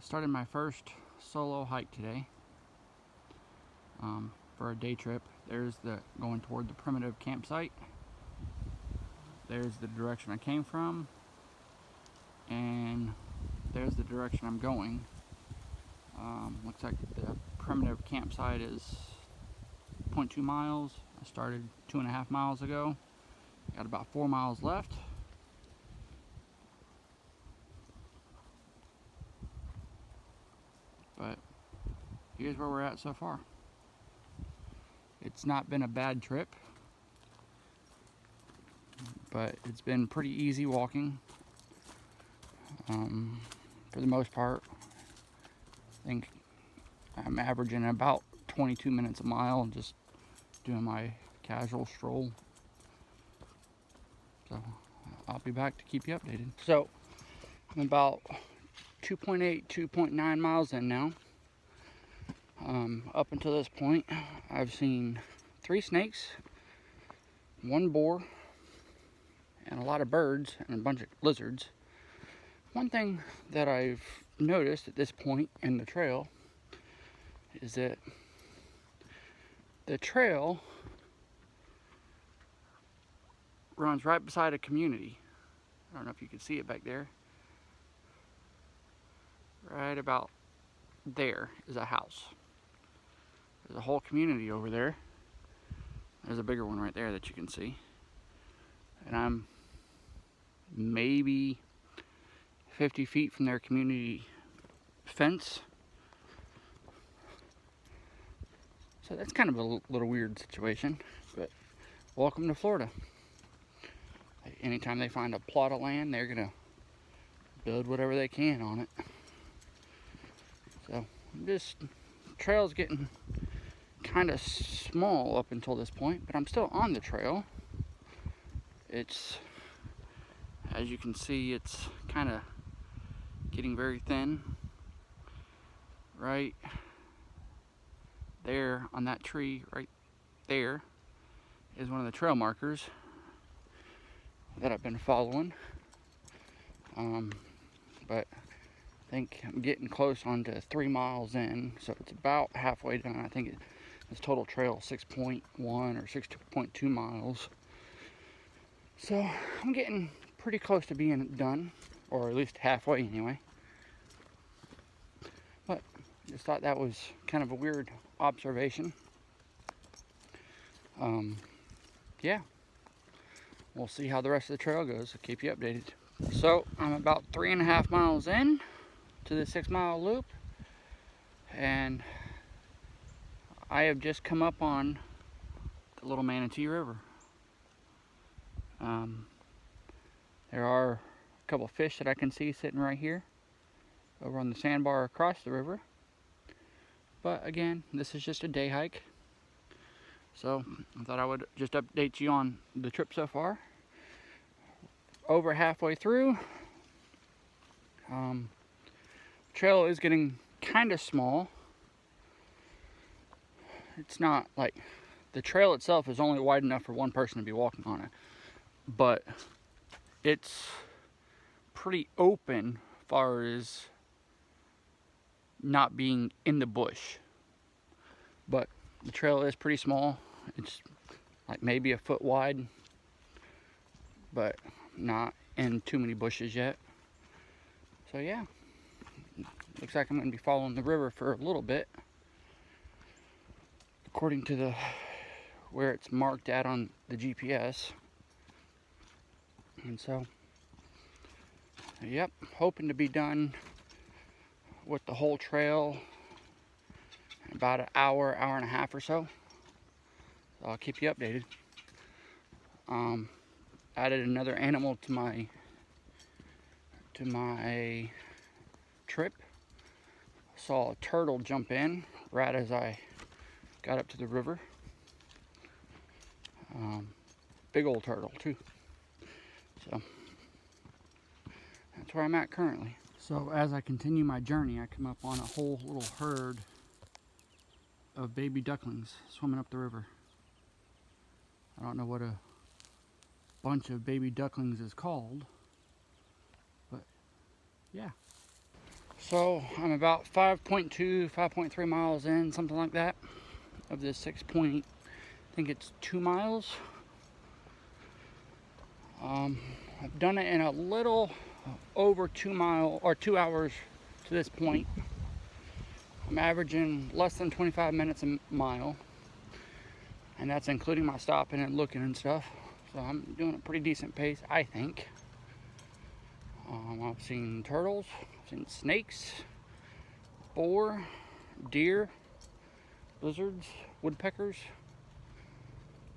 Started my first solo hike today for a day trip. There's the going toward the primitive campsite. There's the direction I came from, and there's the direction I'm going. Looks like the primitive campsite is 0.2 miles. I started 2.5 miles ago. Got about 4 miles left. But here's where we're at so far. It's not been a bad trip, but it's been pretty easy walking for the most part. I think I'm averaging about 22 minutes a mile just doing my casual stroll. So I'll be back to keep you updated. So I'm about 2.8, 2.9 miles in now. Up until this point, I've seen 3 snakes, 1 boar, and a lot of birds and a bunch of lizards. One thing that I've noticed at this point in the trail is that the trail runs right beside a community. I don't know if you can see it back there. Right about there is a house. There's a whole community over there. There's a bigger one right there that you can see. And I'm maybe 50 feet from their community fence. So that's kind of a little weird situation, but welcome to Florida. Anytime they find a plot of land, they're gonna build whatever they can on it. So this trail's getting kind of small up until this point, but I'm still on the trail. It's, as you can see, it's kind of getting very thin. Right there on that tree right there is one of the trail markers that I've been following. But I think I'm getting close onto 3 miles in, so it's about halfway done. I think it's total trail 6.1 or 6.2 miles. So I'm getting pretty close to being done, or at least halfway anyway. But just thought that was kind of a weird observation. Yeah, we'll see how the rest of the trail goes. I'll keep you updated. So I'm about 3.5 miles in to the 6-mile loop, and I have just come up on the little Manatee River. There are a couple fish that I can see sitting right here over on the sandbar across the river. But again, this is just a day hike. So I thought I would just update you on the trip so far. Over halfway through. Trail is getting kind of small. It's not like, the trail itself is only wide enough for one person to be walking on it, but it's pretty open as far as not being in the bush. But the trail is pretty small. It's like maybe a foot wide, but not in too many bushes yet. So yeah, looks like I'm going to be following the river for a little bit, according to where it's marked at on the GPS. And so, yep, hoping to be done with the whole trail in about an hour, hour and a half or so. So I'll keep you updated. Added another animal to my trip. Saw a turtle jump in right as I got up to the river. Big old turtle too. So that's where I'm at currently. So as I continue my journey, I come up on a whole little herd of baby ducklings swimming up the river. I don't know what a bunch of baby ducklings is called, but yeah. So I'm about 5.2, 5.3 miles in, something like that, of this 6 point, I think it's 2 miles. I've done it in a little over 2 hours to this point. I'm averaging less than 25 minutes a mile, and that's including my stopping and looking and stuff. So I'm doing a pretty decent pace, I think. I've seen turtles, I've seen snakes, boar, deer, lizards, woodpeckers,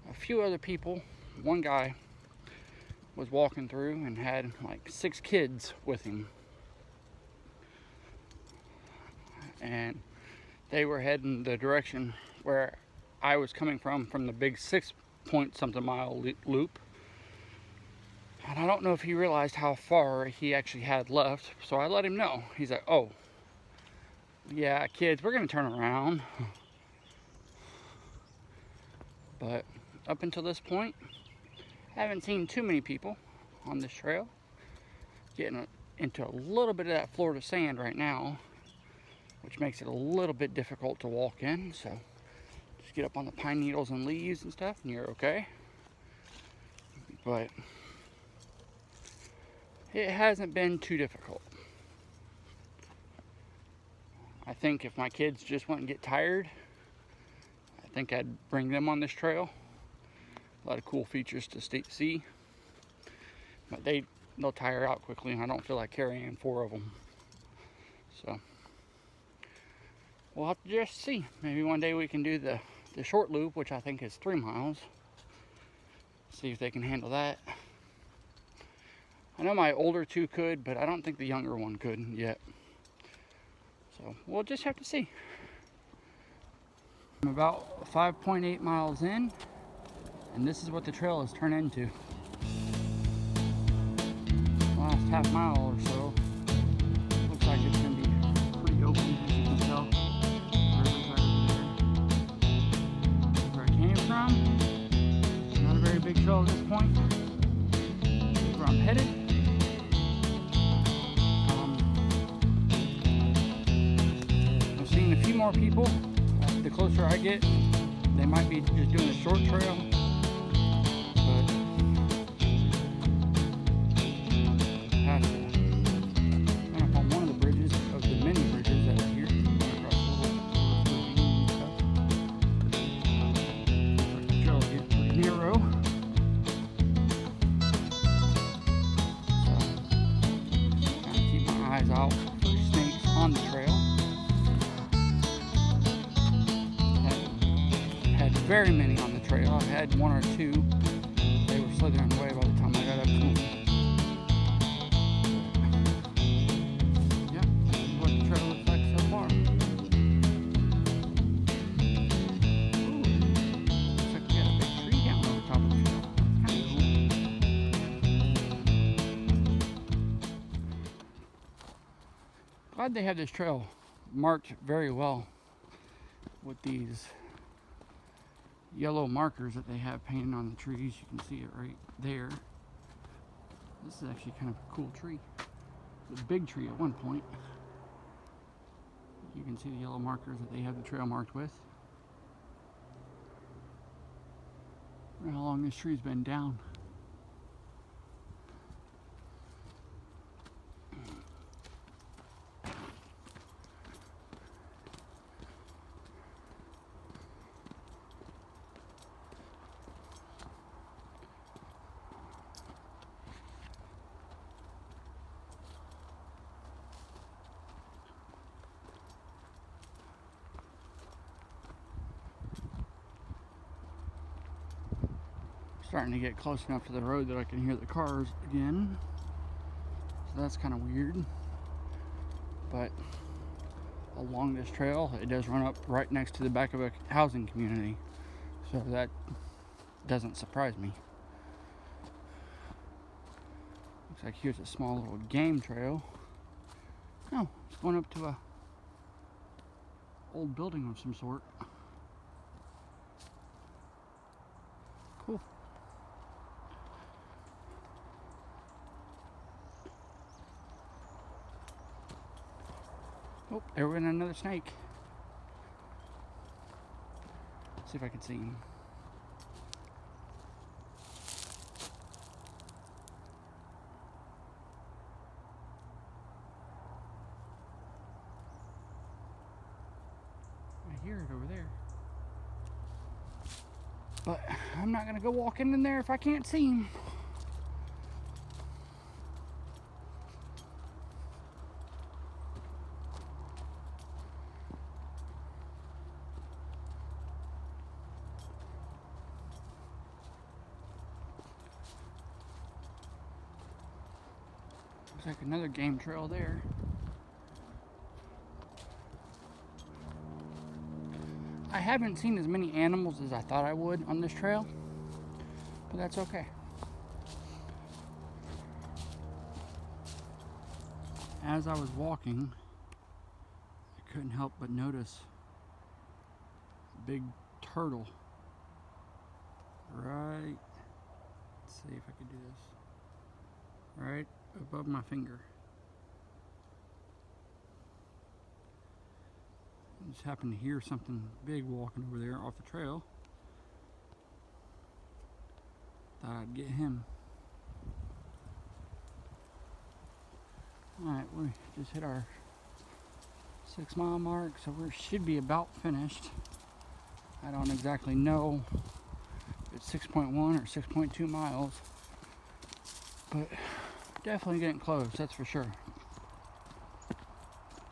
a few other people. One guy was walking through and had like 6 kids with him, and they were heading the direction where I was coming from the big 6 point something mile loop. And I don't know if he realized how far he actually had left, so I let him know. He's like, oh yeah, kids, we're gonna turn around. But up until this point, I haven't seen too many people on this trail. Getting into a little bit of that Florida sand right now, which makes it a little bit difficult to walk in. So just get up on the pine needles and leaves and stuff, and you're okay. But it hasn't been too difficult. I think if my kids just wouldn't get tired, I think I'd bring them on this trail. A lot of cool features to see, but they'll tire out quickly, and I don't feel like carrying 4 of them. So we'll have to just see. Maybe one day we can do the short loop, which I think is 3 miles. See if they can handle that. I know my older 2 could, but I don't think the younger one could yet. So we'll just have to see. I'm about 5.8 miles in, and this is what the trail has turned into. The last half mile or so looks like it's going to be pretty open, as you can tell. Where I came from, not a very big trail at this point. Where I'm headed. I've seen a few more people. The closer I get, they might be just doing a short trail. But I'm up on one of the bridges of the many bridges that are here. The trail gets pretty narrow. So kind of keep my eyes out for snakes on the trail. Very many on the trail. I had 1 or 2. They were slithering away by the time I got up to them. Yeah, this is what the trail looks like so far. Ooh, looks like we got a big tree down on top of the trail. That's kind of cool. Glad they have this trail marked very well with these yellow markers that they have painted on the trees. You can see it right there. This is actually kind of a cool tree. It's a big tree at one point. You can see the yellow markers that they have the trail marked with. I don't know how long this tree's been down. Starting to get close enough to the road that I can hear the cars again. So that's kind of weird. But along this trail, it does run up right next to the back of a housing community. So that doesn't surprise me. Looks like here's a small little game trail. Oh, it's going up to a old building of some sort. Cool. Oh, there went another snake. Let's see if I can see him. I hear it over there. But I'm not gonna go walking in there if I can't see him. Looks like another game trail there. I haven't seen as many animals as I thought I would on this trail, but that's okay. As I was walking, I couldn't help but notice a big turtle right, let's see if I can do this, right above my finger. I just happened to hear something big walking over there off the trail. Thought I'd get him. Alright, we just hit our 6 mile mark, so we should be about finished. I don't exactly know if it's 6.1 or 6.2 miles, but definitely getting close, that's for sure.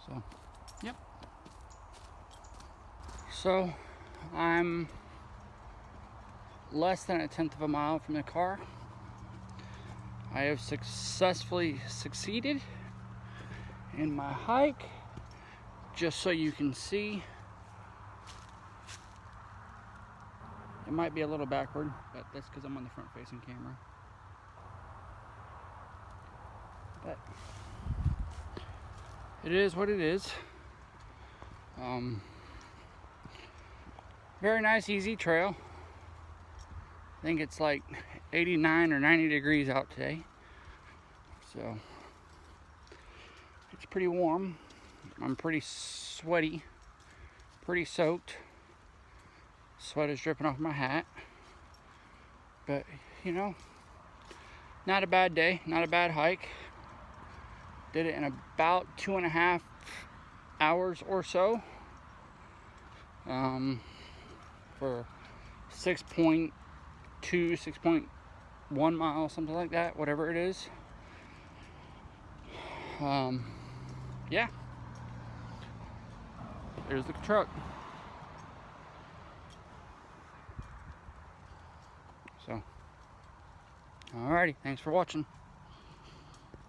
So, yep. So, I'm less than 1/10 of a mile from the car. I have successfully succeeded in my hike. Just so you can see, it might be a little backward, but that's because I'm on the front facing camera. But it is what it is. Very nice, easy trail. I think it's like 89 or 90 degrees out today, so it's pretty warm. I'm pretty sweaty, pretty soaked. Sweat is dripping off my hat, but you know, not a bad day, not a bad hike. Did it in about 2.5 hours or so, for 6.2, 6.1 miles, something like that, whatever it is. Yeah, there's the truck. So, alrighty, thanks for watching.